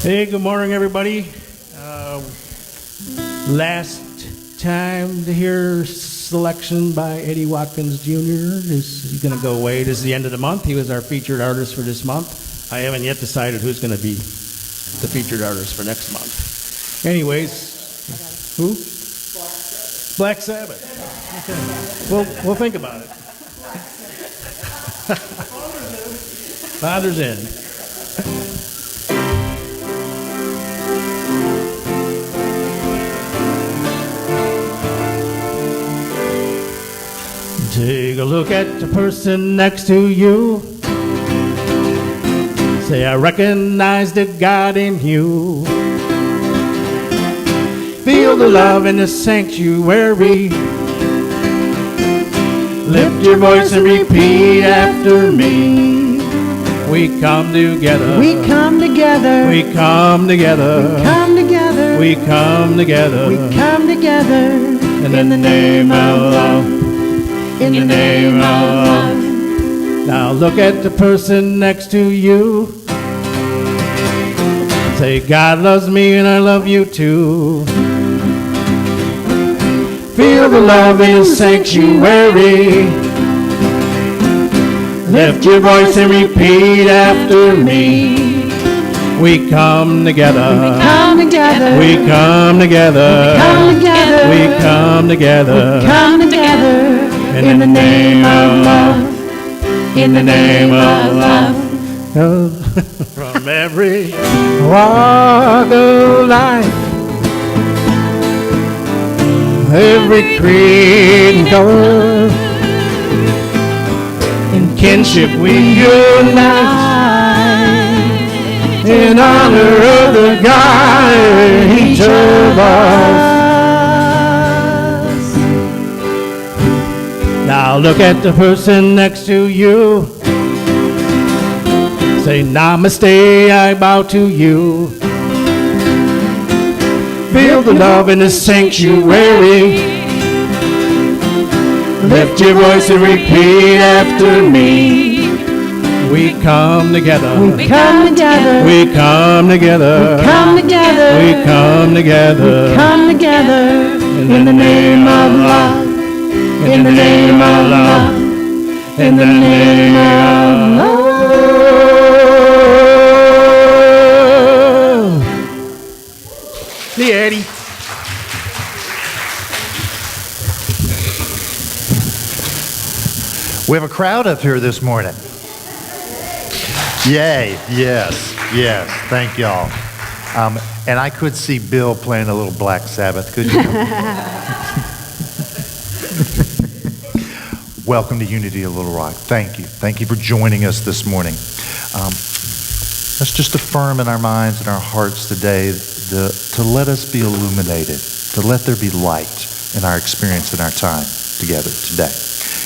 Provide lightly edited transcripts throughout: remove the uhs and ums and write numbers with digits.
Hey, good morning, everybody. Last time to hear selection by Eddie Watkins Jr. He's going to go away. This is the end of the month. He was our featured artist for this month. I haven't yet decided who's going to be the featured artist for next month. Anyways, who? Black Sabbath. Okay. We'll think about it. Father's in. Take a look at the person next to you. Say, I recognize the God in you. Feel the love in the sanctuary. Lift your voice and repeat after me. We come together. We come together. We come together. We come together. We come together. We come together. In the name of love. In the name of love. Now look at the person next to you. Say, God loves me and I love you too. Feel the love in the sanctuary. Lift your voice and repeat after me. We come together. We come together. We come together. We come together. We come together. We come together. In the name of love. In the name of love. From every walk of life, every creed and color, in kinship we unite, in honor of the God, each of us. Now look at the person next to you. Say, namaste, I bow to you. Feel the love in the sanctuary. Lift your voice and repeat after me. We come together. We come together. We come together. We come together. We come together. We come together. In the name of love. In the name of love. In the name of love. See you, Eddie. We have a crowd up here this morning. Yay, yes, yes, thank y'all. And I could see Bill playing a little Black Sabbath, could you? Welcome to Unity of Little Rock. Thank you. Thank you for joining us this morning. Let's just affirm in our minds and our hearts today to let us be illuminated, to let there be light in our experience and our time together today.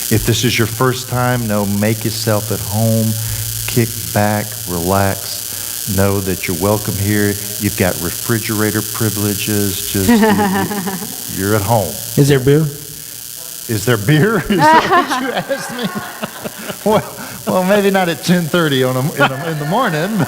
If this is your first time, make yourself at home, kick back, relax, know that you're welcome here. You've got refrigerator privileges, just you're at home. Is there beer? Is there beer? Is that what you asked me? well, maybe not at 10:30 in the morning.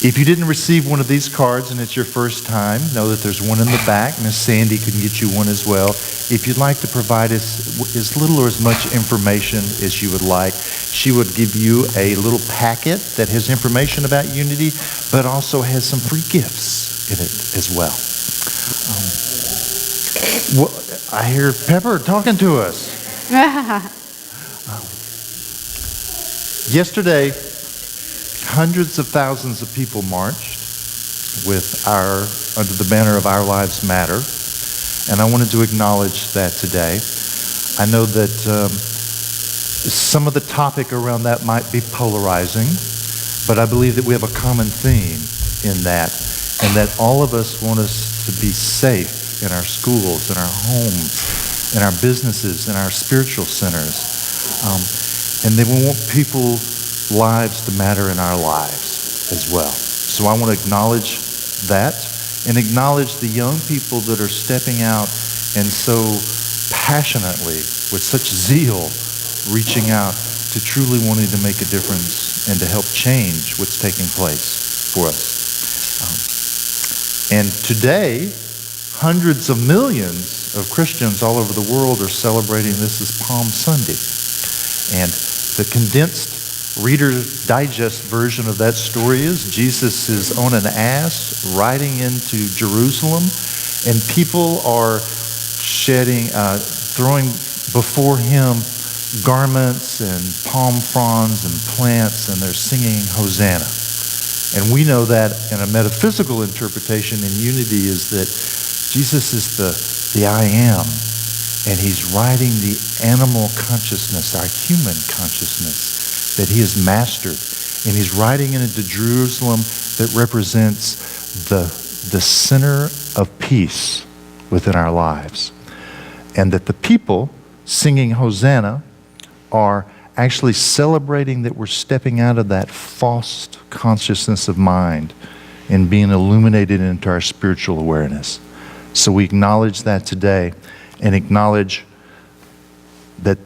If you didn't receive one of these cards and it's your first time, know that there's one in the back. Miss Sandy can get you one as well. If you'd like to provide us as little or as much information as you would like, she would give you a little packet that has information about Unity, but also has some free gifts in it as well. I hear Pepper talking to us. Yesterday, hundreds of thousands of people marched under the banner of Our Lives Matter, and I wanted to acknowledge that today. I know that some of the topic around that might be polarizing, but I believe that we have a common theme in that, and that all of us want us to be safe in our schools, in our homes, in our businesses, in our spiritual centers, and then we want people's lives to matter in our lives as well. So I want to acknowledge that and acknowledge the young people that are stepping out and so passionately, with such zeal, reaching out to truly wanting to make a difference and to help change what's taking place for us. And today, hundreds of millions of Christians all over the world are celebrating this as Palm Sunday. And the condensed Reader's Digest version of that story is Jesus is on an ass riding into Jerusalem, and people are throwing before him garments and palm fronds and plants, and they're singing Hosanna. And we know that in a metaphysical interpretation in unity is that Jesus is the I am, and he's riding the animal consciousness, our human consciousness, that he has mastered. And he's riding into Jerusalem that represents the center of peace within our lives. And that the people singing Hosanna are actually celebrating that we're stepping out of that false consciousness of mind and being illuminated into our spiritual awareness. So we acknowledge that today, and acknowledge that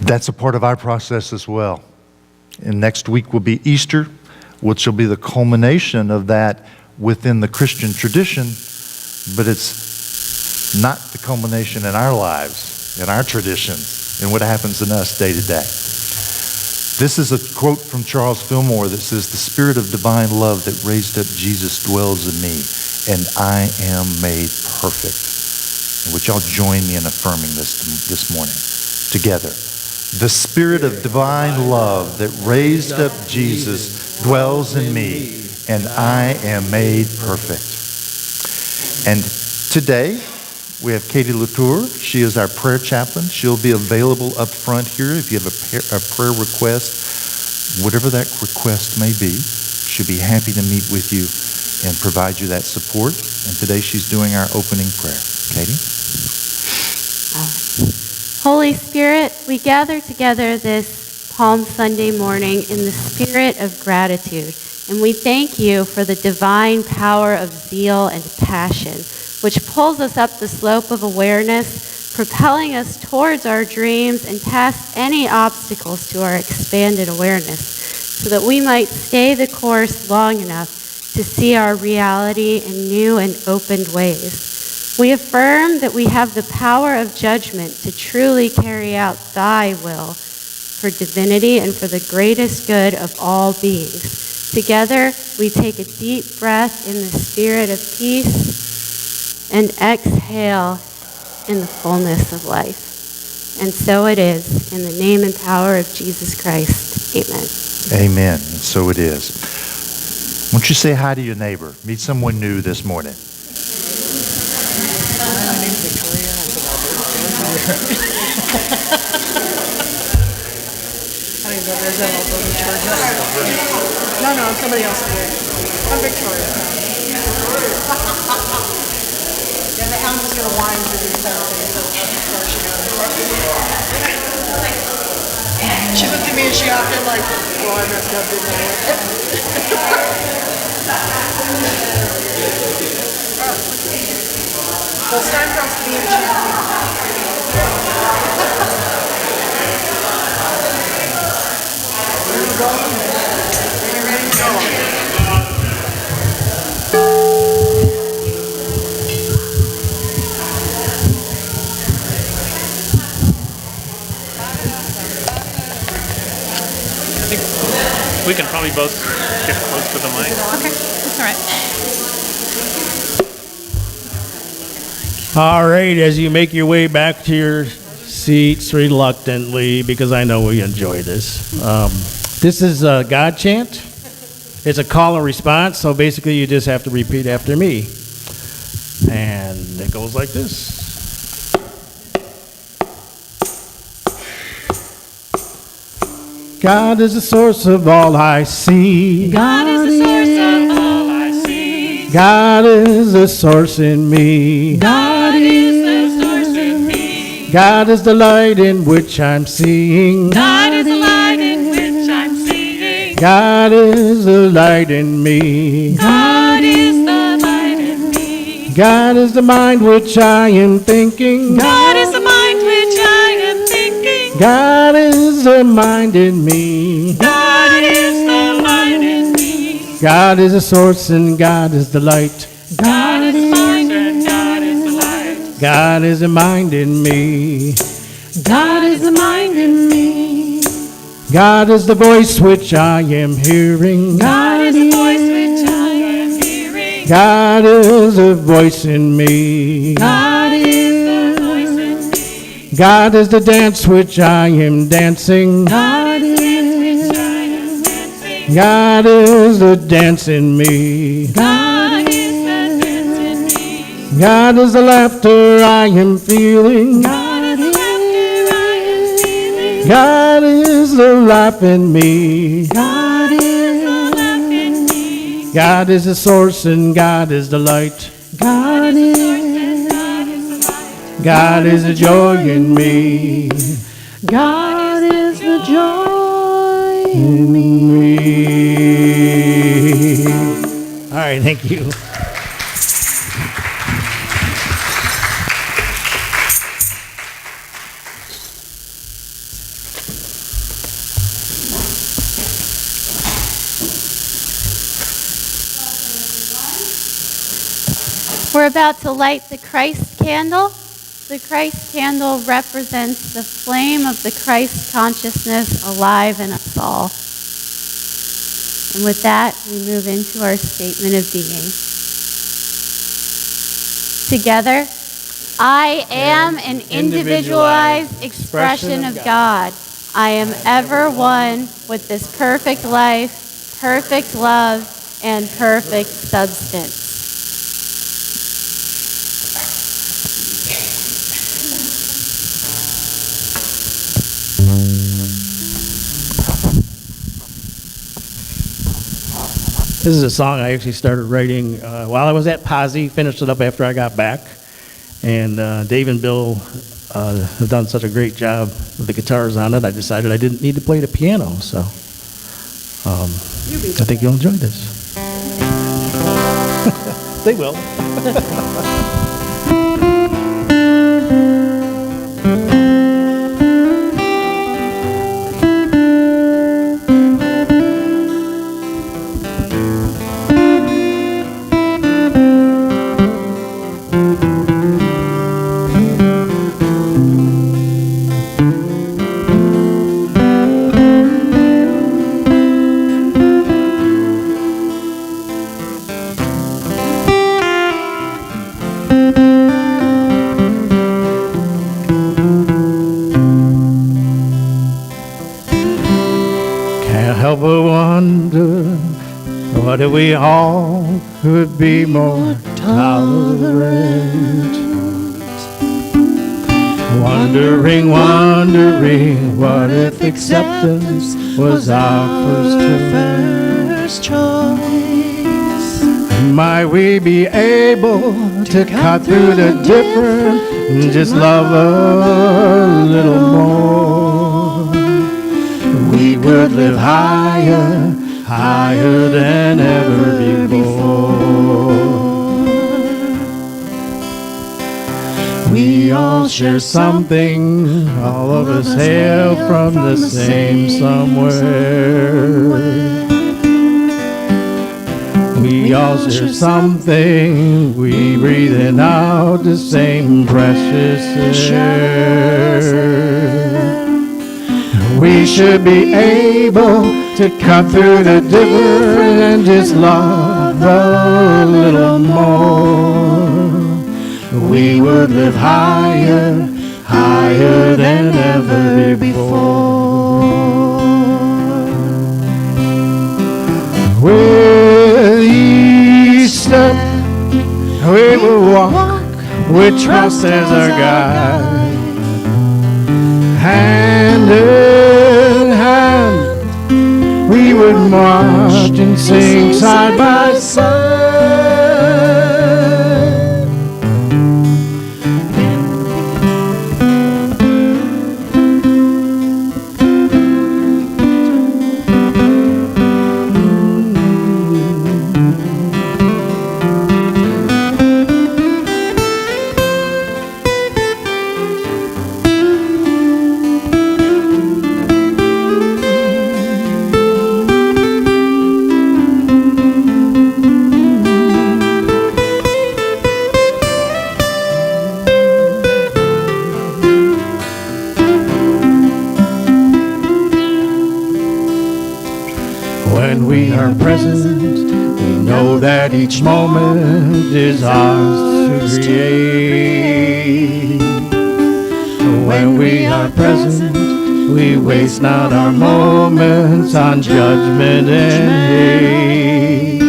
that's a part of our process as well. And next week will be Easter, which will be the culmination of that within the Christian tradition, but it's not the culmination in our lives, in our traditions, and what happens in us day to day. This is a quote from Charles Fillmore that says, "The spirit of divine love that raised up Jesus dwells in me, and I am made perfect." And would y'all join me in affirming this morning together? The spirit of divine love that raised up Jesus dwells in me, and I am made perfect. And today, we have Katie Latour. She is our prayer chaplain. She'll be available up front here if you have a prayer request, whatever that request may be. She'll be happy to meet with you and provide you that support. And today she's doing our opening prayer. Katie? Holy Spirit, we gather together this Palm Sunday morning in the spirit of gratitude. And we thank you for the divine power of zeal and passion, which pulls us up the slope of awareness, propelling us towards our dreams and past any obstacles to our expanded awareness, so that we might stay the course long enough to see our reality in new and opened ways. We affirm that we have the power of judgment to truly carry out thy will for divinity and for the greatest good of all beings. Together, we take a deep breath in the spirit of peace and exhale in the fullness of life. And so it is, in the name and power of Jesus Christ. Amen. Amen. And so it is. Won't you say hi to your neighbor? Meet someone new this morning. My name's Victoria. I live in I don't even know if there's an Alberta church. No, somebody else did. I'm Victoria. Yeah, the hound was going to whine for this Saturday, so of course she got it. She looked at me and she hopped in like, well, I messed up, didn't I? Well, it's time for us to be in Where are you going? Are you ready to go? We can probably both get close to the mic. Okay, that's all right. All right, as you make your way back to your seats reluctantly, because I know we enjoy this. This is a God chant. It's a call and response, so basically you just have to repeat after me. And it goes like this. God is the source of all I see. God is the source of all I see. God is the source in me. God is the source in me. God is the light in which I'm seeing. God is the light in which I'm seeing. God is the light in me. God is the light in me. God is the mind which I am thinking. God is the mind which I am thinking. God is reminding me. God is the light in me. God is the source and God is the light. God is the source and God is the light. God is reminding me. God is reminding me. God is the voice which I am hearing. God is the voice which I am hearing. God is a voice in me. God is The voice in me. God is the dance which I am dancing. God is Which I am dancing. God is the dance in me. God is the dance in me. God is the laughter I am feeling. God is the laughter I am feeling. God is the life in me. God is The laugh in me. God is the source and God is the light. God Source is and God is the light. God is the joy in me. God is the joy. In me. All right, thank you. We're about to light the Christ candle. The Christ candle represents the flame of the Christ consciousness alive in us all. And with that, we move into our statement of being. Together, I am an individualized expression of God. I am ever one with this perfect life, perfect love, and perfect substance. This is a song I actually started writing while I was at Posse, finished it up after I got back. And Dave and Bill have done such a great job with the guitars on it, I decided I didn't need to play the piano. So I think you'll enjoy this. They will. Can't help but wonder, what if we all could be more tolerant? Wondering, what if acceptance was our first choice? Might we be able to cut through the difference and just love a little more? We would live higher, higher than ever before. We all share something, all of us hail from the same somewhere. We all share something, we breathe in out the same precious air. We should be able to cut through the difference and just love a little more. We would live higher, higher than ever before. With each step we will walk with trust as our guide. Hand in hand we would march and sing side by side. we are present, we know that each moment is ours to create. When we are present, we waste not our moments on judgment and hate.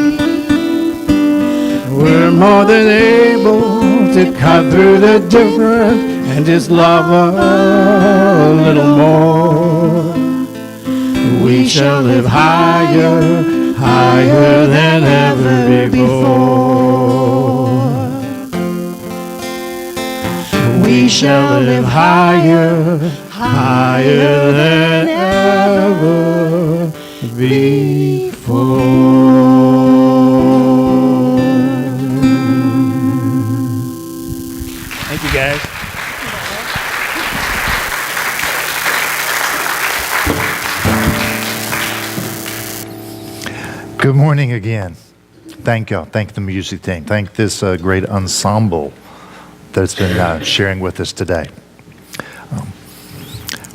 We're more than able to cut through the different and just love a little more. We shall live higher, higher than ever before. We shall live higher, higher than ever before. Thank you, guys. Good morning again. Thank you. Thank the music team. Thank this great ensemble that's been sharing with us today.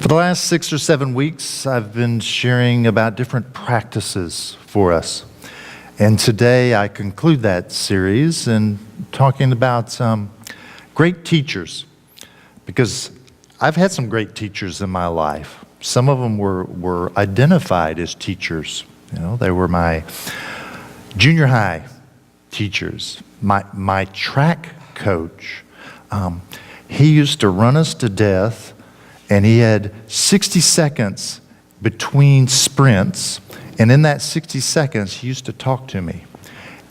For the last 6 or 7 weeks, I've been sharing about different practices for us. And today I conclude that series in talking about great teachers, because I've had some great teachers in my life. Some of them were identified as teachers. You know, they were my junior high teachers, my track coach. He used to run us to death, and he had 60 seconds between sprints, and in that 60 seconds, he used to talk to me.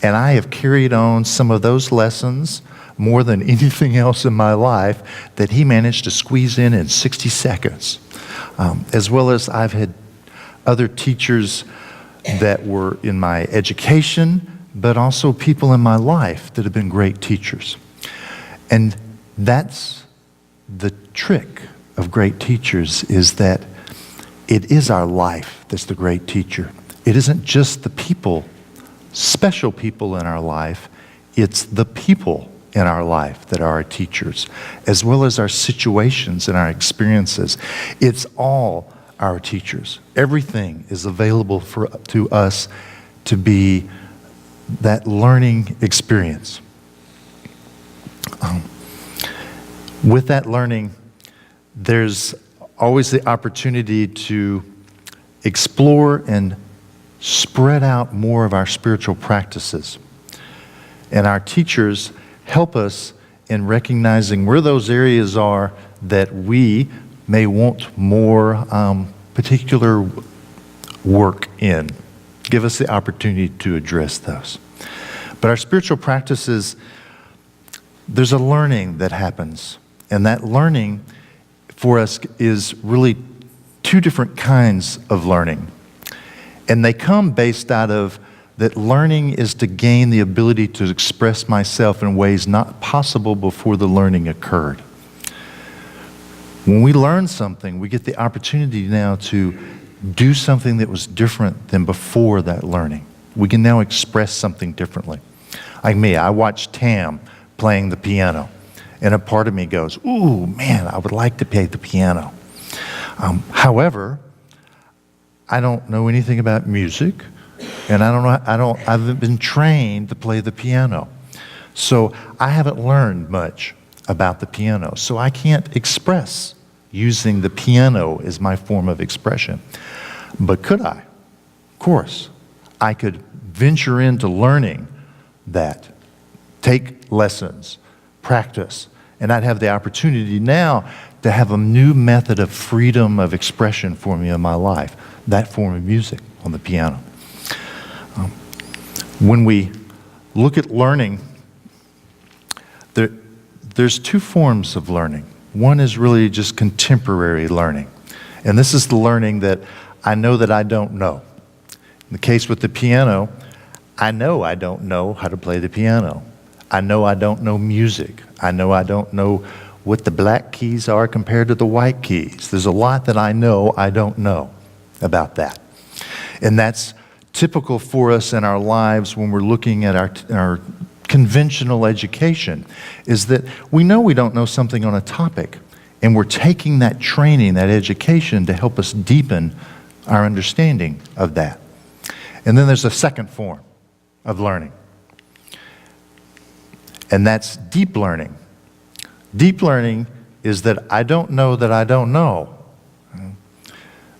And I have carried on some of those lessons more than anything else in my life that he managed to squeeze in 60 seconds. As well as I've had other teachers that were in my education, but also people in my life that have been great teachers. And that's the trick of great teachers, is that it is our life that's the great teacher. It isn't just the people, special people in our life, it's the people in our life that are our teachers, as well as our situations and our experiences. It's all our teachers. Everything is available to us to be that learning experience. With that learning, there's always the opportunity to explore and spread out more of our spiritual practices. And our teachers help us in recognizing where those areas are that we may want more particular work in. Give us the opportunity to address those. But our spiritual practices, there's a learning that happens. And that learning for us is really two different kinds of learning. And they come based out of that learning is to gain the ability to express myself in ways not possible before the learning occurred. When we learn something, we get the opportunity now to do something that was different than before that learning. We can now express something differently. Like me, I watched Tam playing the piano, and a part of me goes, ooh, man, I would like to play the piano. However, I don't know anything about music, and I haven't been trained to play the piano. So I haven't learned much about the piano. So I can't express using the piano as my form of expression. But could I? Of course. I could venture into learning that, take lessons, practice, and I'd have the opportunity now to have a new method of freedom of expression for me in my life, that form of music on the piano. When we look at learning, there's two forms of learning. One is really just contemporary learning. And this is the learning that I know that I don't know. In the case with the piano, I know I don't know how to play the piano. I know I don't know music. I know I don't know what the black keys are compared to the white keys. There's a lot that I know I don't know about that. And that's typical for us in our lives when we're looking at our conventional education, is that we know we don't know something on a topic, and we're taking that training, that education, to help us deepen our understanding of that. And then there's a second form of learning, and that's deep learning. Deep learning is that I don't know that I don't know.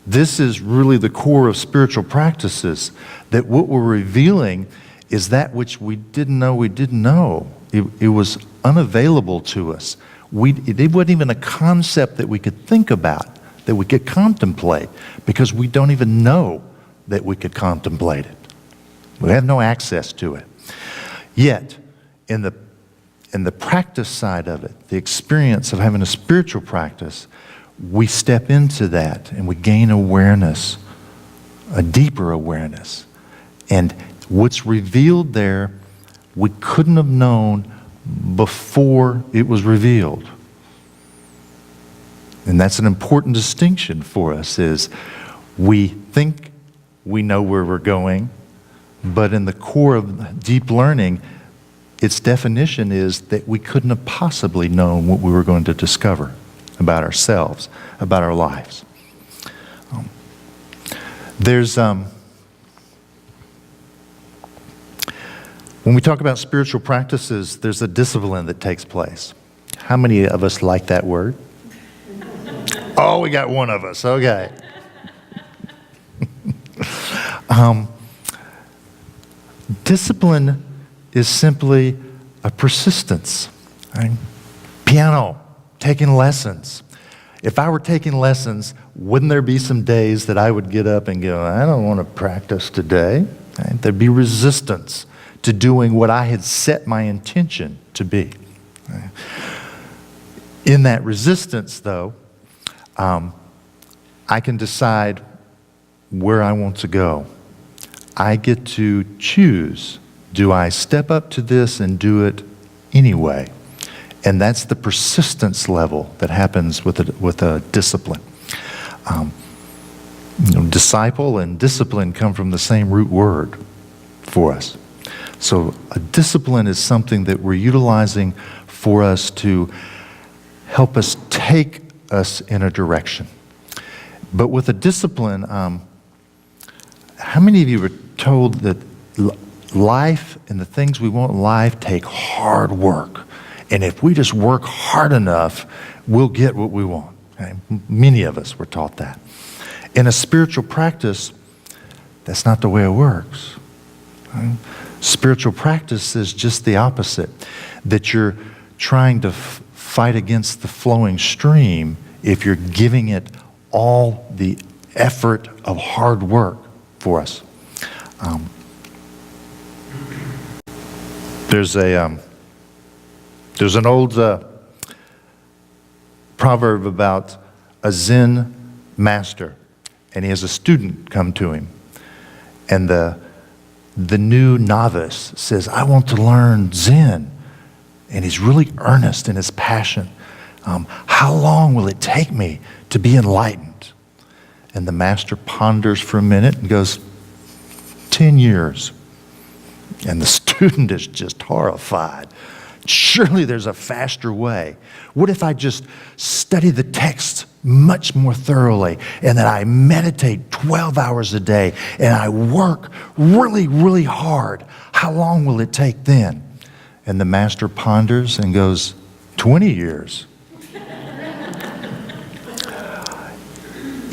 This is really the core of spiritual practices, that what we're revealing is that which we didn't know we didn't know. It was unavailable to us. It wasn't even a concept that we could think about, that we could contemplate, because we don't even know that we could contemplate it. We have no access to it. Yet, in the practice side of it, the experience of having a spiritual practice, we step into that and we gain awareness, a deeper awareness. And what's revealed there, we couldn't have known before it was revealed. And that's an important distinction for us, is we think we know where we're going, but in the core of deep learning, its definition is that we couldn't have possibly known what we were going to discover about ourselves, about our lives. When we talk about spiritual practices, there's a discipline that takes place. How many of us like that word? Oh, we got one of us. Okay. Discipline is simply a persistence. Right? Piano, taking lessons. If I were taking lessons, wouldn't there be some days that I would get up and go, I don't want to practice today? Right? There'd be resistance to doing what I had set my intention to be. Right? In that resistance, though, I can decide where I want to go. I get to choose. Do I step up to this and do it anyway? And that's the persistence level that happens with a discipline. Disciple and discipline come from the same root word for us. So a discipline is something that we're utilizing for us to help us take us in a direction. But with a discipline, how many of you were told that life and the things we want in life take hard work? And if we just work hard enough, we'll get what we want. Okay? Many of us were taught that. In a spiritual practice, that's not the way it works. Okay? Spiritual practice is just the opposite, that you're trying to fight against the flowing stream if you're giving it all the effort of hard work for us. There's an old proverb about a Zen master, and he has a student come to him, and the new novice says, I want to learn Zen, and he's really earnest in his passion. How long will it take me to be enlightened? And the master ponders for a minute and goes, 10 years. And the student is just horrified. Surely there's a faster way. What if I just study the text much more thoroughly, and then I meditate 12 hours a day, and I work really, really hard? How long will it take then? And the master ponders and goes, 20 years.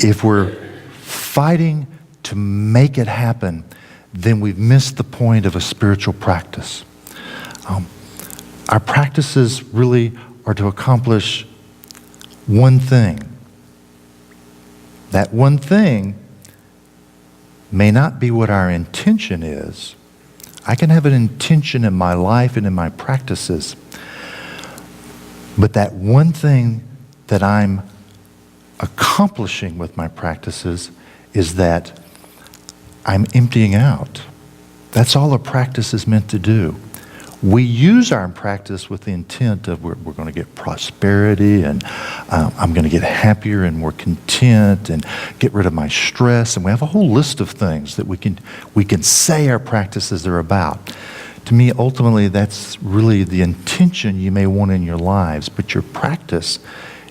If we're fighting to make it happen, then we've missed the point of a spiritual practice. Our practices really are to accomplish one thing. That one thing may not be what our intention is. I can have an intention in my life and in my practices, but that one thing that I'm accomplishing with my practices is that I'm emptying out. That's all a practice is meant to do. We use our practice with the intent of we're going to get prosperity, and I'm going to get happier and more content and get rid of my stress. And we have a whole list of things that we can say our practices are about. To me, ultimately, that's really the intention you may want in your lives. But your practice,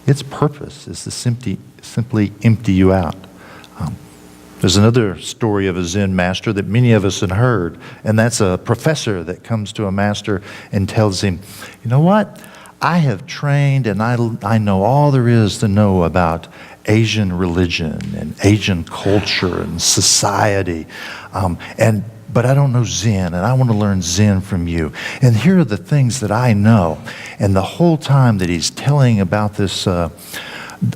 its purpose is to simply empty you out. There's another story of a Zen master that many of us have heard, and that's a professor that comes to a master and tells him, you know what? I have trained and I know all there is to know about Asian religion and Asian culture and society, but I don't know Zen, and I want to learn Zen from you. And here are the things that I know. And the whole time that he's telling about this,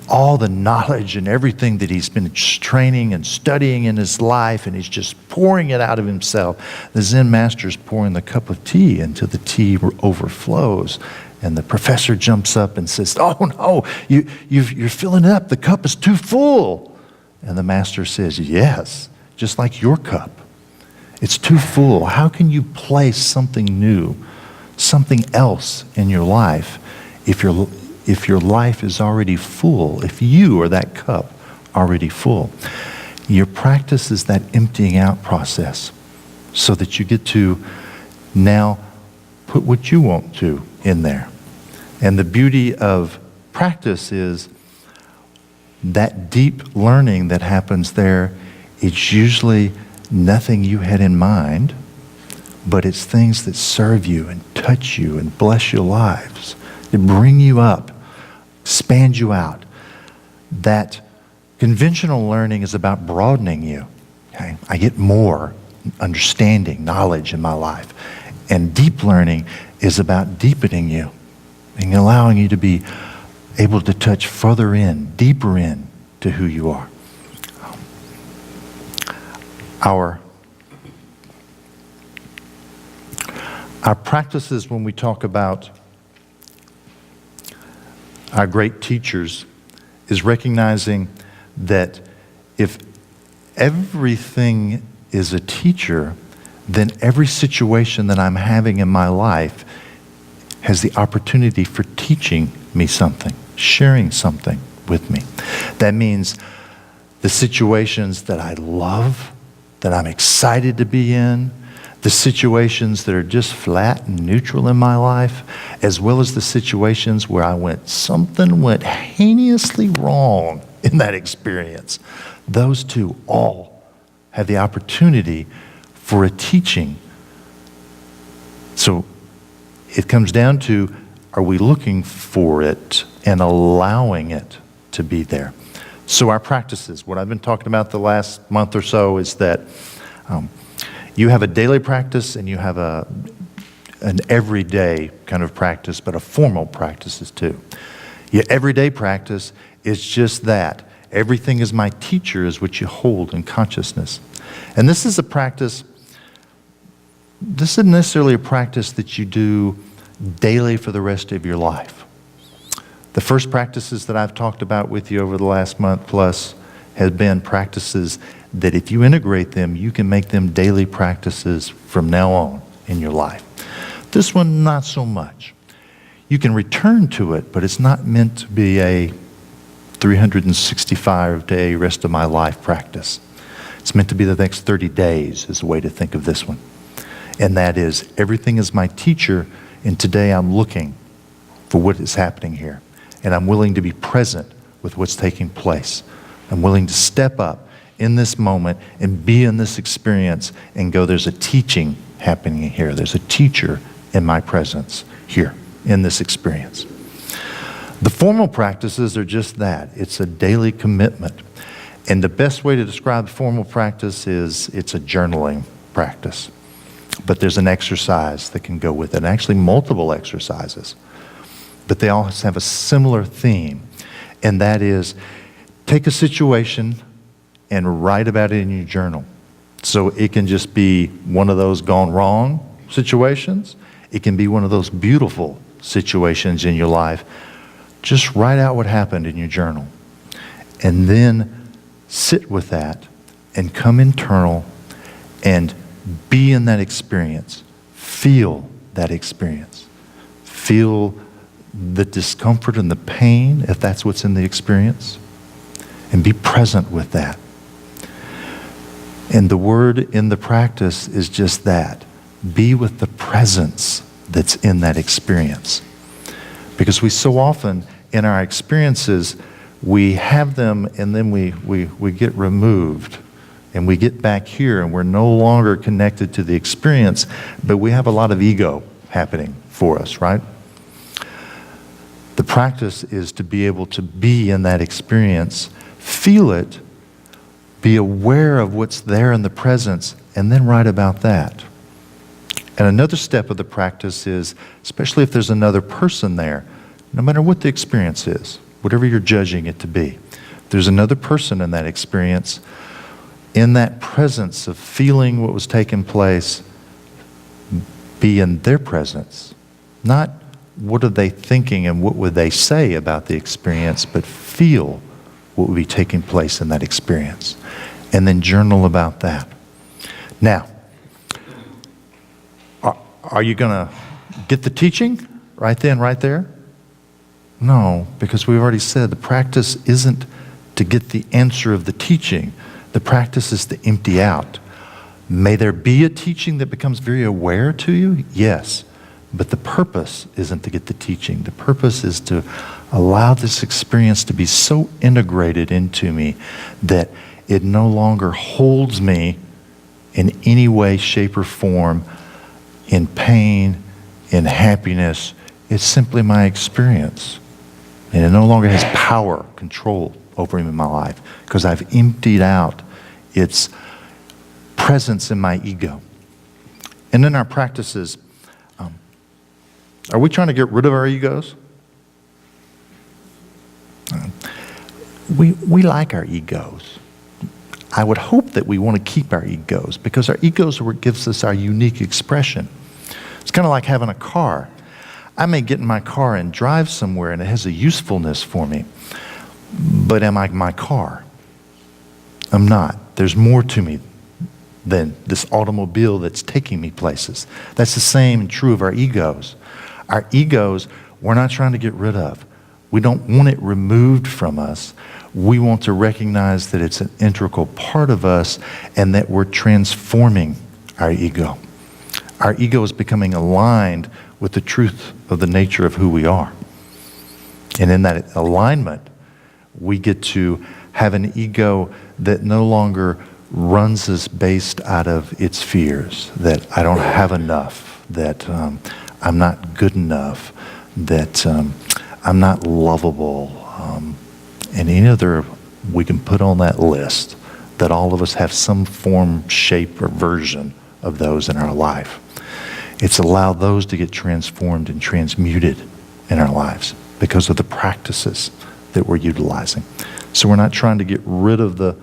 all the knowledge and everything that he's been training and studying in his life, and he's just pouring it out of himself, the Zen master's pouring the cup of tea until the tea overflows. And the professor jumps up and says, oh no, you're filling it up. The cup is too full. And the master says, yes, just like your cup. It's too full. How can you place something new, something else in your life if your life is already full, if you are that cup already full? Your practice is that emptying out process so that you get to now put what you want to in there. And the beauty of practice is that deep learning that happens there. It's usually nothing you had in mind, but it's things that serve you and touch you and bless your lives, that bring you up, expand you out. That conventional learning is about broadening you. Okay? I get more understanding, knowledge in my life. And deep learning is about deepening you and allowing you to be able to touch further in, deeper in to who you are. Our practices, when we talk about our great teachers, is recognizing that if everything is a teacher, then every situation that I'm having in my life has the opportunity for teaching me something, sharing something with me. That means the situations that I love, that I'm excited to be in, the situations that are just flat and neutral in my life, as well as the situations where something went heinously wrong in that experience. Those two all have the opportunity for a teaching. So it comes down to, are we looking for it and allowing it to be there? So our practices, what I've been talking about the last month or so, is that you have a daily practice and you have an everyday kind of practice, but a formal practice is too. Your everyday practice is just that. Everything is my teacher is what you hold in consciousness. And this is a practice, this isn't necessarily a practice that you do daily for the rest of your life. The first practices that I've talked about with you over the last month plus have been practices that if you integrate them, you can make them daily practices from now on in your life. This one, not so much. You can return to it, but it's not meant to be a 365-day rest of my life practice. It's meant to be the next 30 days is a way to think of this one. And that is, everything is my teacher, and today I'm looking for what is happening here. And I'm willing to be present with what's taking place. I'm willing to step up in this moment and be in this experience and go, there's a teaching happening here. There's a teacher in my presence here in this experience. The formal practices are just that. It's a daily commitment. And the best way to describe formal practice is it's a journaling practice. But there's an exercise that can go with it, and actually multiple exercises. But they all have a similar theme, and that is take a situation and write about it in your journal. So it can just be one of those gone wrong situations. It can be one of those beautiful situations in your life. Just write out what happened in your journal. And then sit with that and come internal and be in that experience. Feel that experience. Feel the discomfort and the pain, if that's what's in the experience, and be present with that. And the word in the practice is just that. Be with the presence that's in that experience. Because we so often, in our experiences, we have them and then we get removed and we get back here and we're no longer connected to the experience, but we have a lot of ego happening for us, right? The practice is to be able to be in that experience, feel it, be aware of what's there in the presence, and then write about that. And another step of the practice is, especially if there's another person there, no matter what the experience is, whatever you're judging it to be, if there's another person in that experience, in that presence of feeling what was taking place, be in their presence. Not what are they thinking and what would they say about the experience, but feel what would be taking place in that experience. And then journal about that. Now, are you going to get the teaching right then, right there? No, because we've already said the practice isn't to get the answer of the teaching. The practice is to empty out. May there be a teaching that becomes very aware to you? Yes. But the purpose isn't to get the teaching. The purpose is to allow this experience to be so integrated into me that it no longer holds me in any way, shape, or form in pain, in happiness. It's simply my experience. And it no longer has power, control over me in my life because I've emptied out its presence in my ego. And in our practices, are we trying to get rid of our egos? We like our egos. I would hope that we want to keep our egos because our egos are what gives us our unique expression. It's kind of like having a car. I may get in my car and drive somewhere and it has a usefulness for me, but am I my car? I'm not. There's more to me than this automobile that's taking me places. That's the same and true of our egos. Our egos, we're not trying to get rid of. We don't want it removed from us. We want to recognize that it's an integral part of us and that we're transforming our ego. Our ego is becoming aligned with the truth of the nature of who we are. And in that alignment, we get to have an ego that no longer runs us based out of its fears, that I don't have enough, that I'm not good enough, that I'm not lovable, and any other we can put on that list, that all of us have some form, shape, or version of those in our life. It's allowed those to get transformed and transmuted in our lives because of the practices that we're utilizing. So we're not trying to get rid of the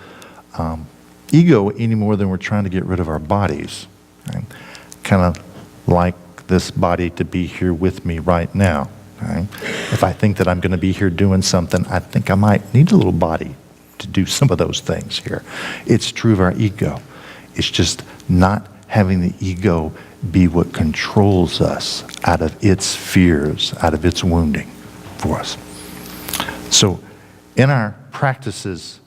ego any more than we're trying to get rid of our bodies. Right? Kind of like this body to be here with me right now. Right? If I think that I'm going to be here doing something, I think I might need a little body to do some of those things here. It's true of our ego. It's just not having the ego be what controls us out of its fears, out of its wounding for us. So in our practices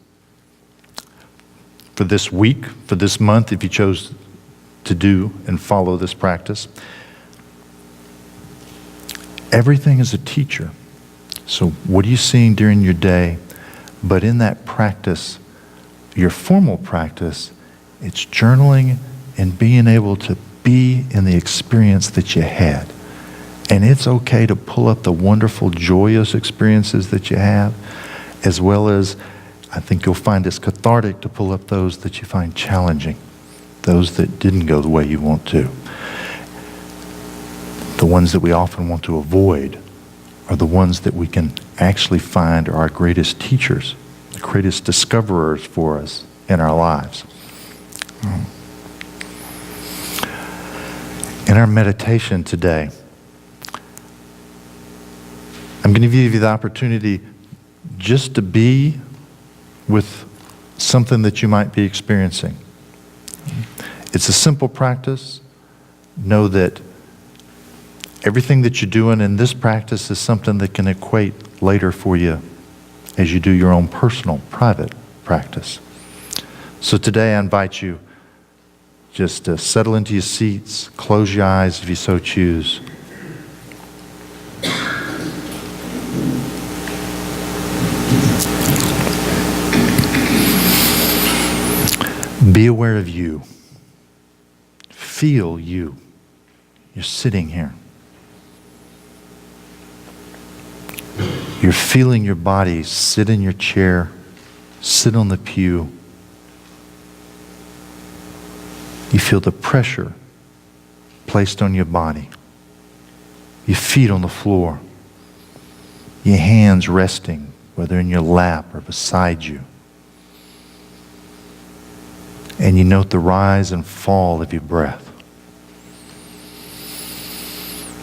for this week, for this month, if you chose to do and follow this practice, everything is a teacher. So what are you seeing during your day? But in that practice, your formal practice, it's journaling and being able to be in the experience that you had. And it's okay to pull up the wonderful, joyous experiences that you have, as well as, I think you'll find it's cathartic to pull up those that you find challenging, those that didn't go the way you want to. The ones that we often want to avoid are the ones that we can actually find are our greatest teachers, the greatest discoverers for us in our lives. In our meditation today, I'm going to give you the opportunity just to be with something that you might be experiencing. It's a simple practice. Know that everything that you're doing in this practice is something that can equate later for you as you do your own personal, private practice. So today I invite you just to settle into your seats, close your eyes if you so choose. Be aware of you. Feel you. You're sitting here. You're feeling your body. Sit in your chair. Sit on the pew. You feel the pressure placed on your body. Your feet on the floor. Your hands resting, whether in your lap or beside you. And you note the rise and fall of your breath.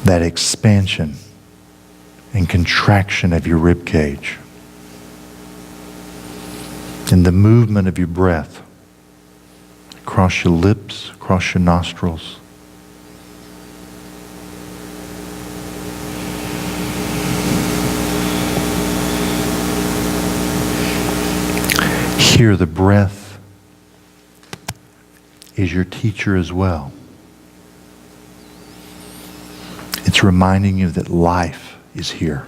That expansion and contraction of your rib cage. And the movement of your breath across your lips, across your nostrils. Here, the breath is your teacher as well. It's reminding you that life is here.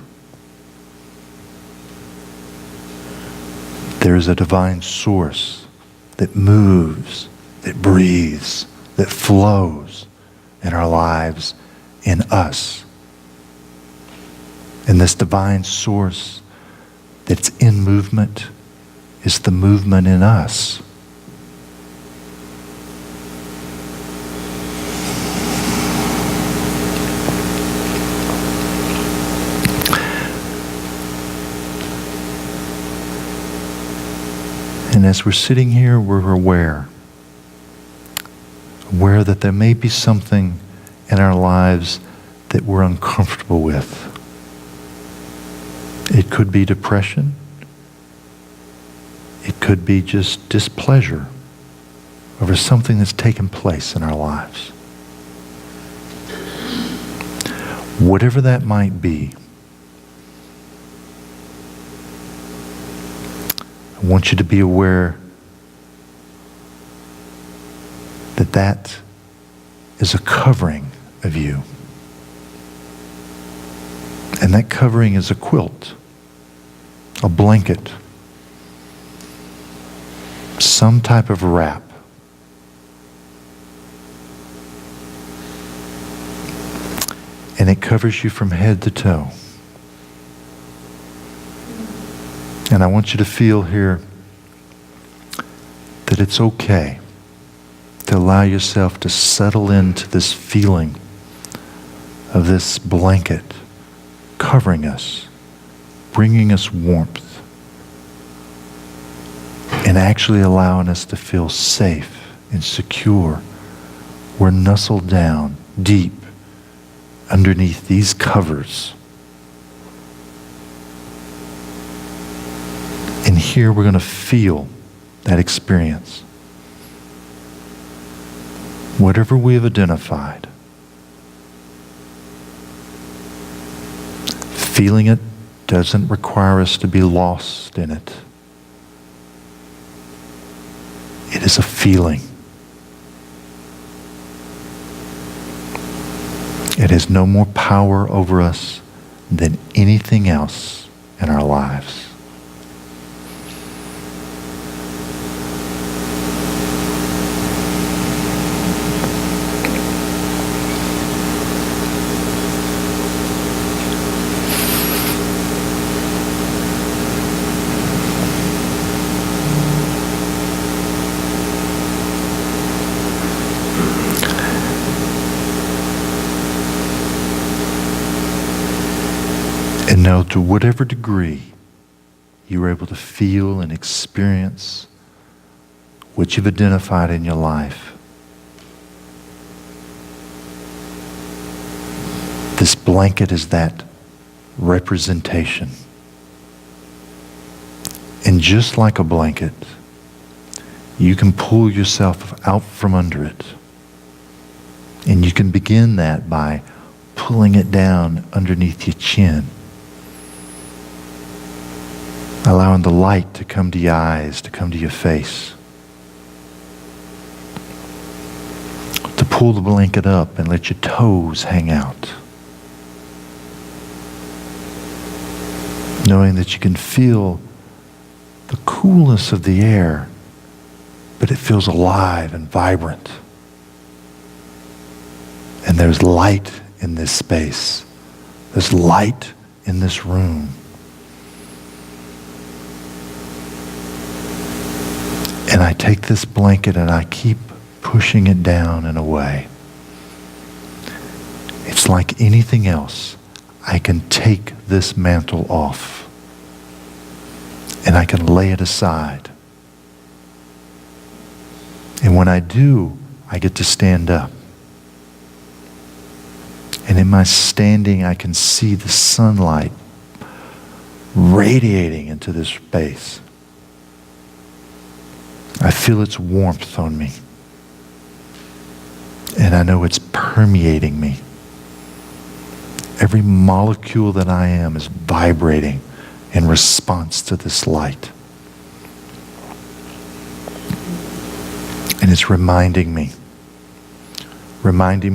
There is a divine source that moves, that breathes, that flows in our lives, in us. And this divine source that's in movement is the movement in us. And as we're sitting here, we're aware that there may be something in our lives that we're uncomfortable with. It could be depression. It could be just displeasure over something that's taken place in our lives. Whatever that might be, I want you to be aware that that is a covering of you. And that covering is a quilt, a blanket, some type of wrap. And it covers you from head to toe. And I want you to feel here that it's okay to allow yourself to settle into this feeling of this blanket covering us, bringing us warmth, and actually allowing us to feel safe and secure. We're nestled down deep underneath these covers. And here we're going to feel that experience. Whatever we have identified, feeling it doesn't require us to be lost in it. It is a feeling. It has no more power over us than anything else in our lives. And know, to whatever degree you were able to feel and experience what you've identified in your life, this blanket is that representation. And just like a blanket, you can pull yourself out from under it. And you can begin that by pulling it down underneath your chin. Allowing the light to come to your eyes, to come to your face. To pull the blanket up and let your toes hang out. Knowing that you can feel the coolness of the air but it feels alive and vibrant. And there's light in this space. There's light in this room. And I take this blanket and I keep pushing it down and away. It's like anything else. I can take this mantle off and I can lay it aside. And when I do, I get to stand up. And in my standing, I can see the sunlight radiating into this space. I feel its warmth on me. And I know it's permeating me. Every molecule that I am is vibrating in response to this light. And it's reminding me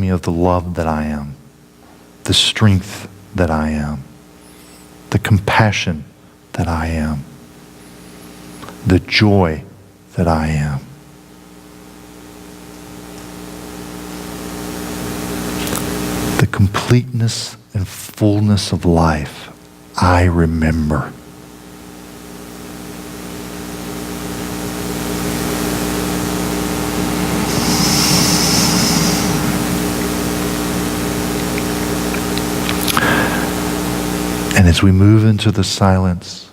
of the love that I am, the strength that I am, the compassion that I am, the joy that I am. The completeness and fullness of life I remember. And as we move into the silence,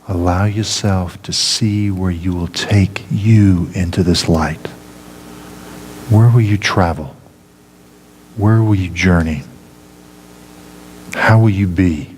allow yourself to see where you will take you into this light. Where will you travel? Where will you journey? How will you be?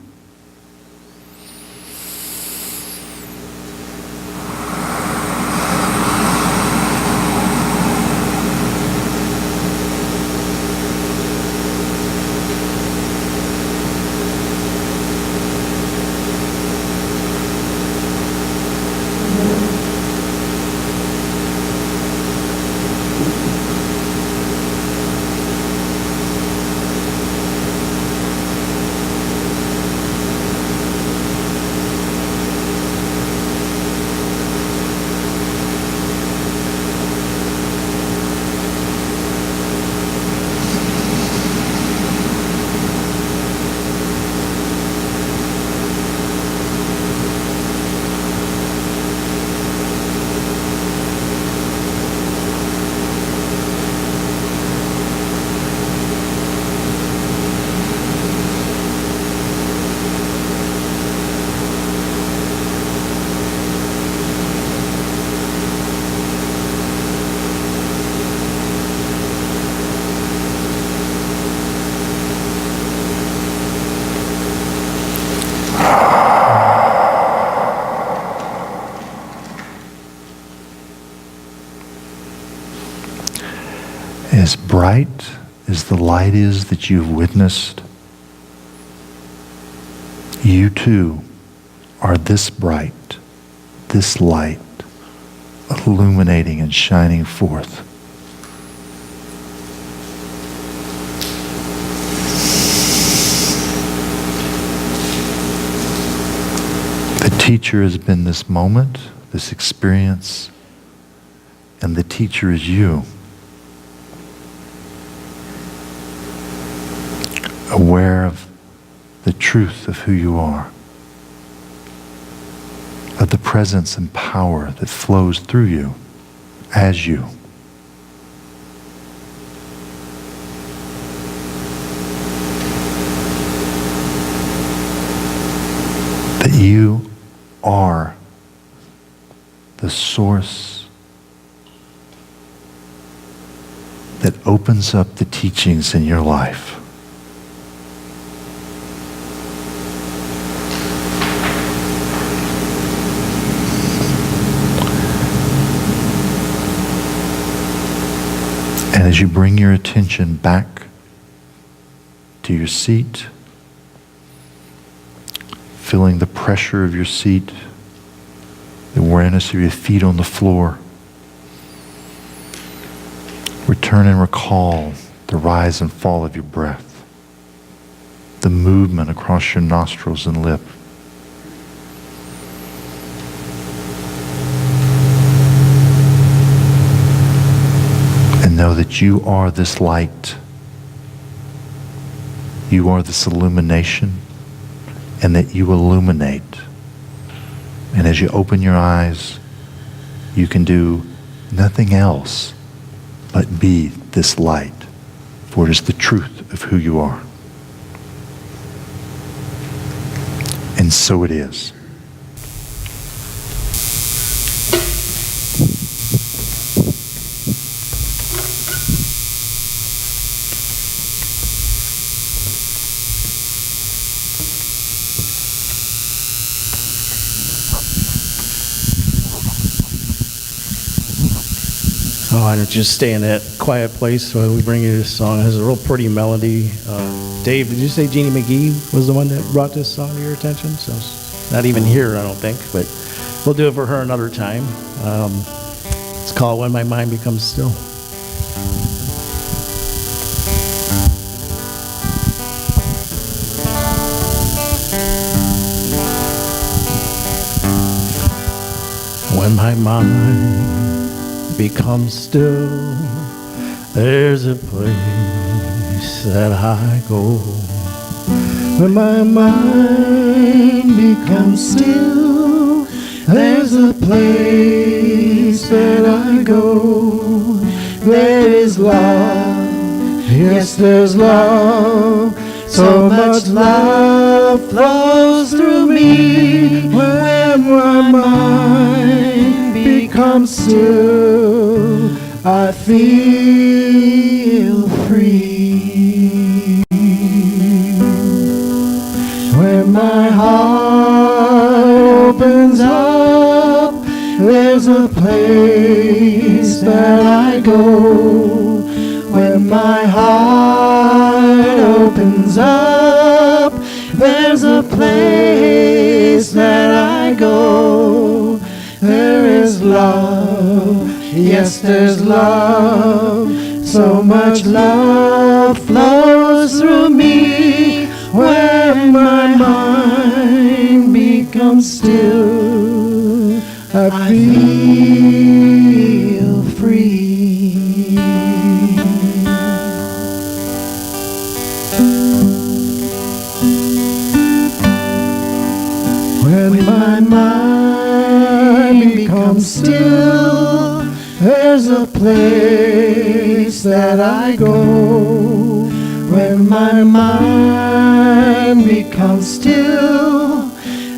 As bright as the light is that you've witnessed, you too are this bright, this light, illuminating and shining forth. The teacher has been this moment, this experience, and the teacher is you. Aware of the truth of who you are, of the presence and power that flows through you as you. That you are the source that opens up the teachings in your life. And as you bring your attention back to your seat, feeling the pressure of your seat, the awareness of your feet on the floor, return and recall the rise and fall of your breath, the movement across your nostrils and lip. that you are this light. You are this illumination, and that you illuminate. And as you open your eyes, you can do nothing else but be this light, for it is the truth of who you are. And so it is. Oh, and just stay in that quiet place while we bring you this song. It has a real pretty melody. Dave, did you say Jeannie McGee was the one that brought this song to your attention? So it's not even here, I don't think, but we'll do it for her another time. It's called When My Mind Becomes Still. When my mind becomes still, there's a place that I go. When my mind becomes still, there's a place that I go. There is love, yes, there's love. So much love flows through me when my mind becomes still. I feel free. When my heart opens up, there's a place that I go. When my heart opens up, there's a place that I go. There is love, yes, there's love. So much love flows through me when my mind becomes still. I feel free. When my mind becomes still, there's a place that I go. When my mind becomes still,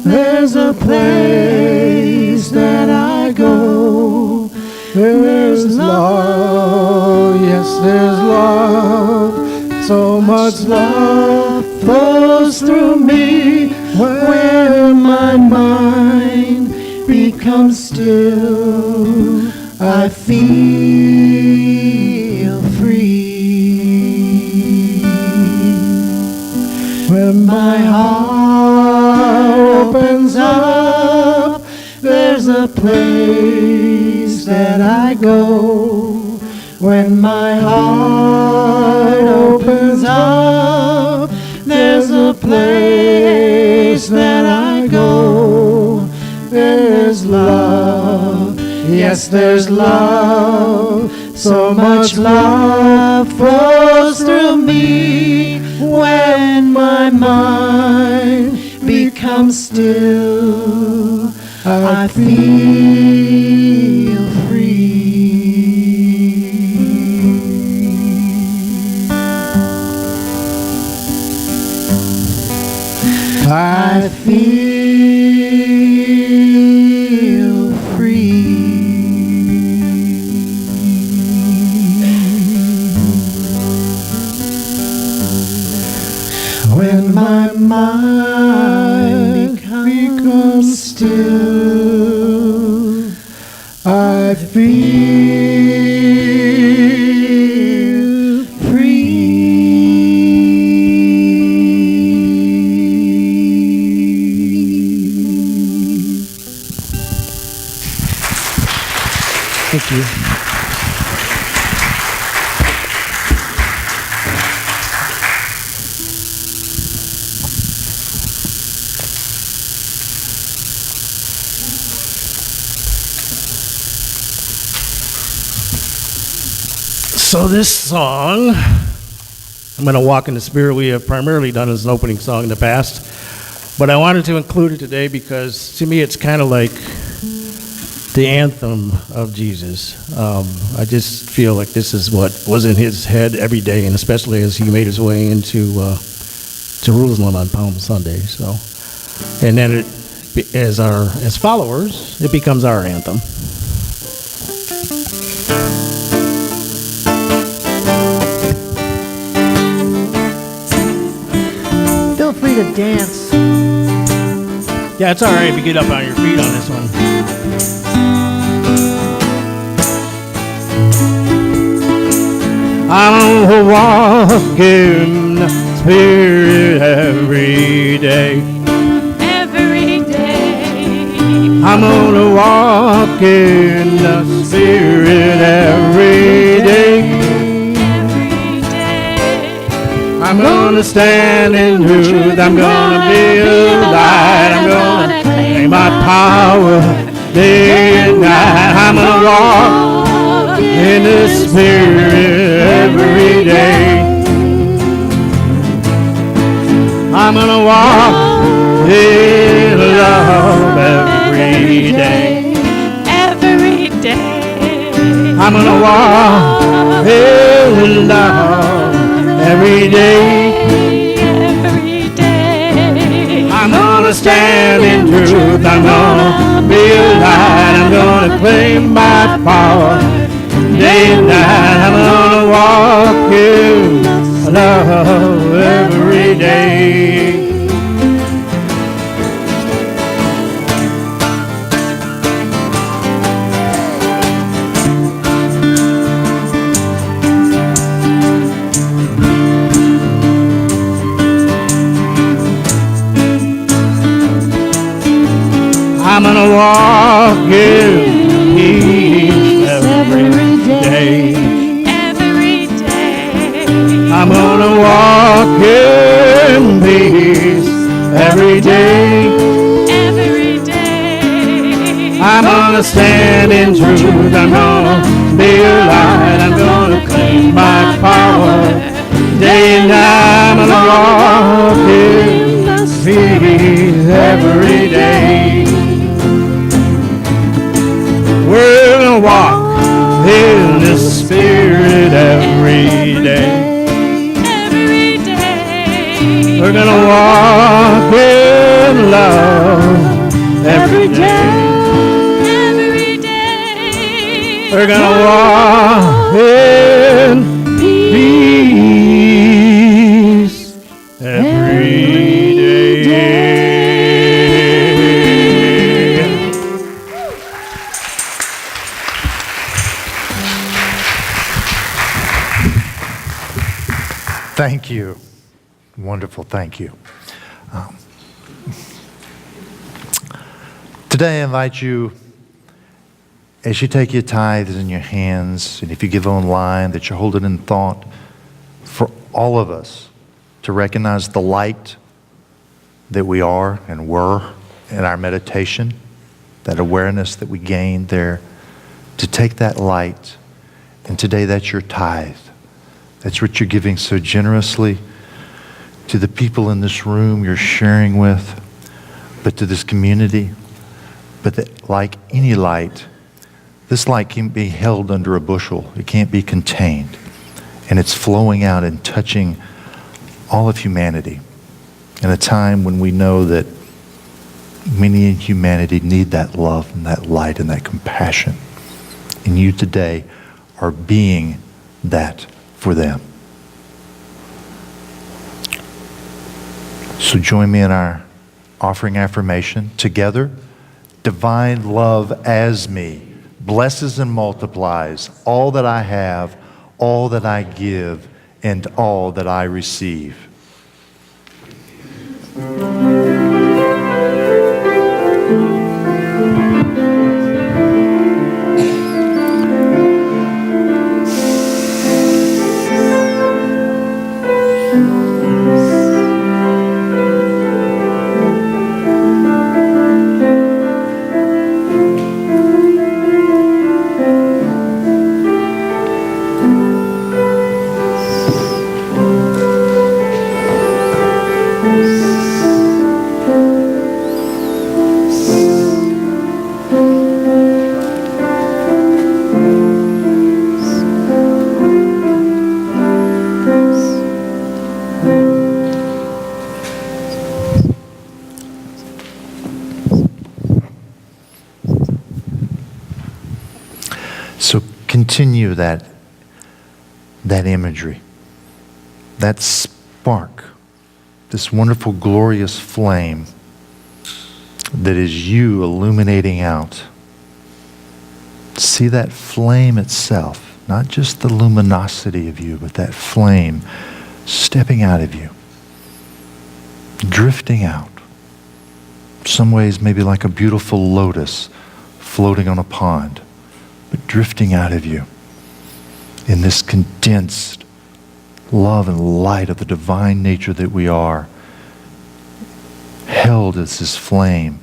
there's a place that I go. There's love, yes, there's love. So much love flows through me when my mind becomes still. I feel free. When my heart opens up, there's a place that I go. When my heart opens up, there's a place that I go. There's love, yes, there's love. So much love flows through me when my mind becomes still. I feel free. I feel free. When my mind becomes still, I feel free. Thank you. So this song, I'm going to walk in the spirit. We have primarily done as an opening song in the past, but I wanted to include it today because to me it's kind of like the anthem of Jesus. I just feel like this is what was in his head every day, and especially as he made his way into Jerusalem on Palm Sunday. So, and then as followers, it becomes our anthem. Feel free to dance. Yeah, it's all right if you get up on your feet on this one. I'm walking the Spirit every day. Every day. I'm gonna walk in the Spirit every day. Every day. I'm gonna stand in truth. I'm gonna be a light. I'm gonna claim my power day and night. I'm gonna walk in the Spirit every day. I'm gonna walk in love every day. Every day. I'm gonna walk in love every day. Every day. I'm gonna stand in truth. I'm gonna be a light. I'm gonna claim my power day and night. I'm gonna walk in love every day. I'm gonna walk in peace every day. Every day. I'm gonna walk in peace every day. Every day. I'm gonna stand in truth. I'm gonna be a light. I'm gonna claim my power day and night. I'm gonna walk in peace every day. We're gonna walk in the Spirit every day. Every day. We're gonna walk in love every day. Every day. We're gonna walk in peace every day. Thank you. Wonderful. Thank you. Today I invite you, as you take your tithes in your hands, and if you give online, that you hold it in thought, for all of us to recognize the light that we are and were in our meditation, that awareness that we gained there, to take that light, and today that's your tithe. That's what you're giving so generously to the people in this room you're sharing with, but to this community. But that, like any light, this light can't be held under a bushel. It can't be contained. And it's flowing out and touching all of humanity in a time when we know that many in humanity need that love and that light and that compassion. And you today are being that for them. So join me in our offering affirmation. Together, divine love as me blesses and multiplies all that I have, all that I give, and all that I receive. continue that imagery, that spark, this wonderful, glorious flame that is you illuminating out. See that flame itself, not just the luminosity of you, but that flame stepping out of you, drifting out. Some ways maybe like a beautiful lotus floating on a pond, but drifting out of you in this condensed love and light of the divine nature that we are, held as this flame,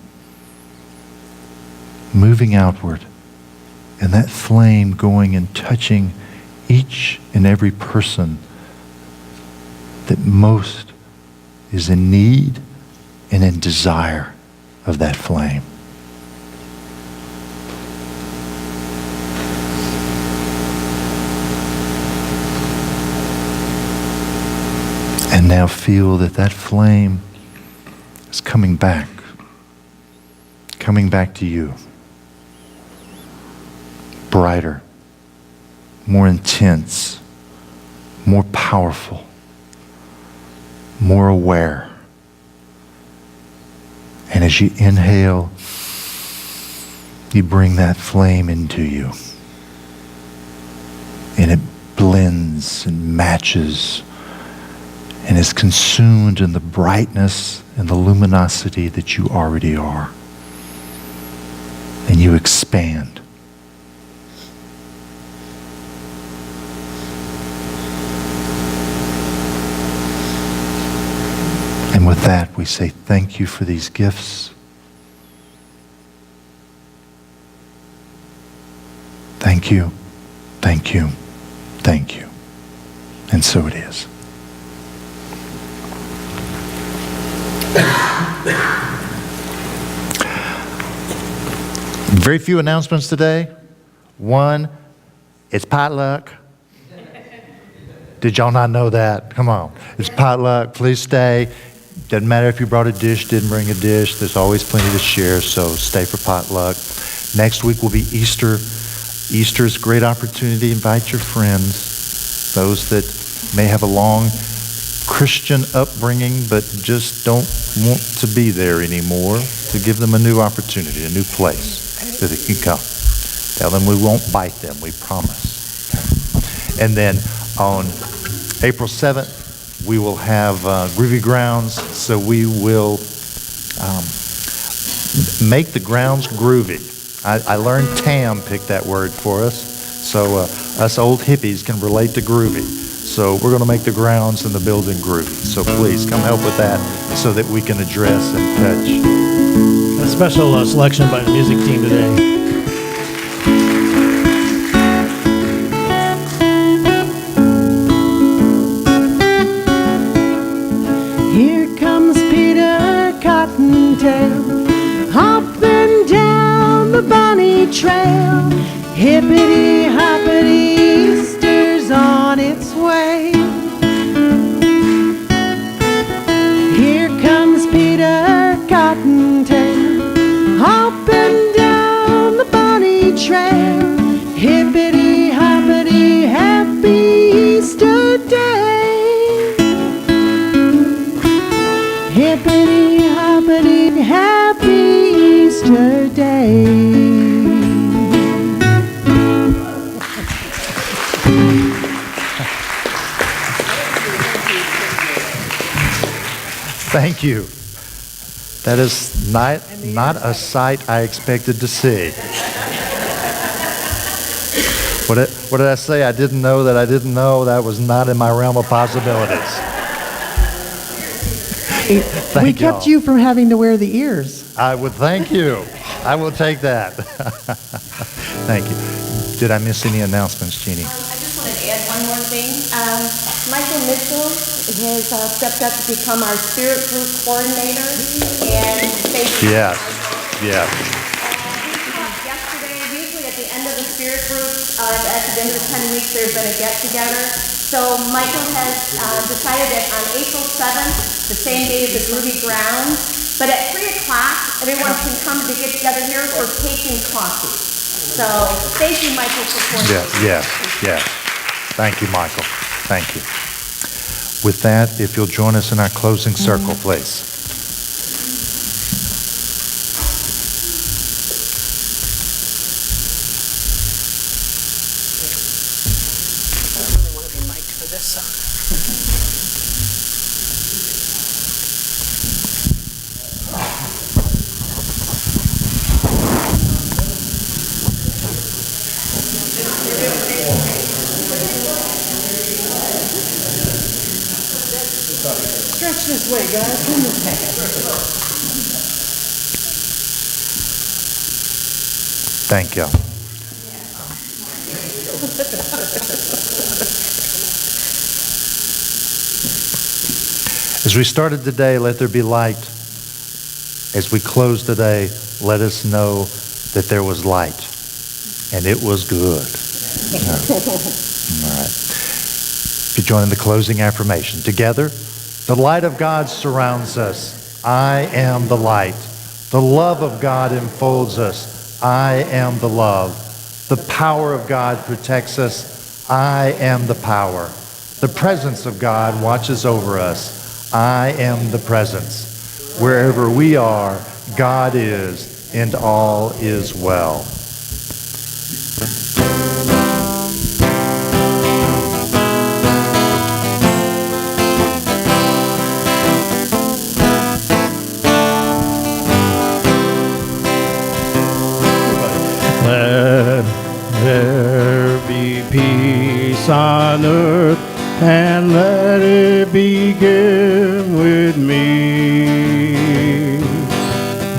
moving outward, and that flame going and touching each and every person that most is in need and in desire of that flame. And now feel that that flame is coming back to you. Brighter, more intense, more powerful, more aware. And as you inhale, you bring that flame into you. And it blends and matches and is consumed in the brightness and the luminosity that you already are. And you expand. And with that, we say thank you for these gifts. Thank you, thank you, thank you. And so it is. Very few announcements today. One, it's potluck. Did y'all not know that? Come on. It's potluck. Please stay. Doesn't matter if you brought a dish, didn't bring a dish. There's always plenty to share, so stay for potluck. Next week will be Easter. Easter's a great opportunity. Invite your friends, those that may have a long Christian upbringing but just don't want to be there anymore, to give them a new opportunity, a new place that they can come. Tell them we won't bite them, we promise. And then on April 7th, we will have Groovy Grounds, so we will make the grounds groovy. I learned Tam picked that word for us, so us old hippies can relate to groovy. So we're going to make the grounds and the building groovy. So please come help with that so that we can address and touch. A special selection by the music team today. Here comes Peter Cottontail, hopping down the bunny trail. Hippity hoppity, Easter's on its way. Here comes Peter Cottontail, hopping down the bunny trail. Hippity hoppity, happy Easter day. Hippity hoppity, happy Easter day. Thank you. That is not a sight I expected to see. What did I say? I didn't know that I didn't know. That was not in my realm of possibilities. We kept you from having to wear the ears. I would thank you. I will take that. Thank you. Did I miss any announcements, Jeannie? I just want to add one more thing. Michael Mitchell has stepped up to become our spirit group coordinator. And Yes. Yes. yesterday, usually at the end of the spirit group, at the end of the 10 weeks, there's been a get-together. So Michael has decided that on April 7th, the same day as the Groovy Grounds, but at 3 o'clock, everyone can come to get together here for cake and coffee. So thank you, Michael, for pouring. Yes. Thank you, Michael. Thank you. With that, if you'll join us in our closing circle, please. I really want to be mic'd for this song. Stretch this way, guys. Come this way. Thank you. As we started today, let there be light. As we close today, let us know that there was light, and it was good. All right. If you join in the closing affirmation. Together, the light of God surrounds us. I am the light. The love of God enfolds us. I am the love. The power of God protects us. I am the power. The presence of God watches over us. I am the presence. Wherever we are, God is, and all is well. Let there be peace on earth, and let it begin with me.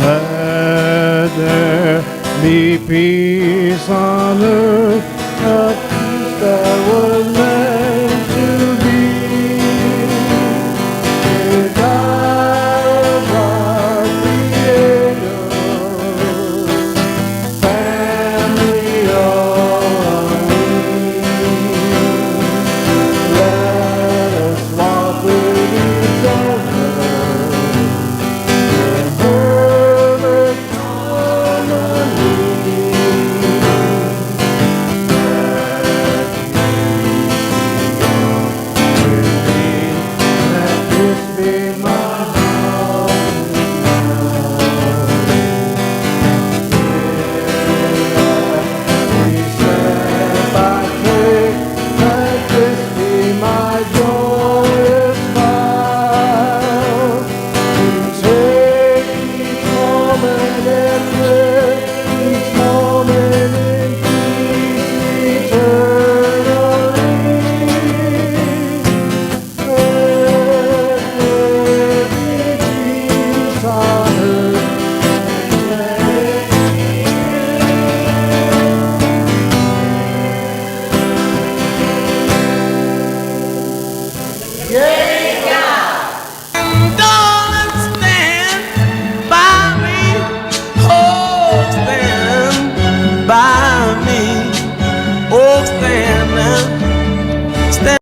Let there be peace on earth, a peace that was meant to be. Without our Creator, family all we. Let us walk with each other in perfect harmony. Let this be my heart we stand by faith. Let this be my joyous vow to take each moment and live each moment in peace eternally. Let there be peace on earth, and let it be. Yeah!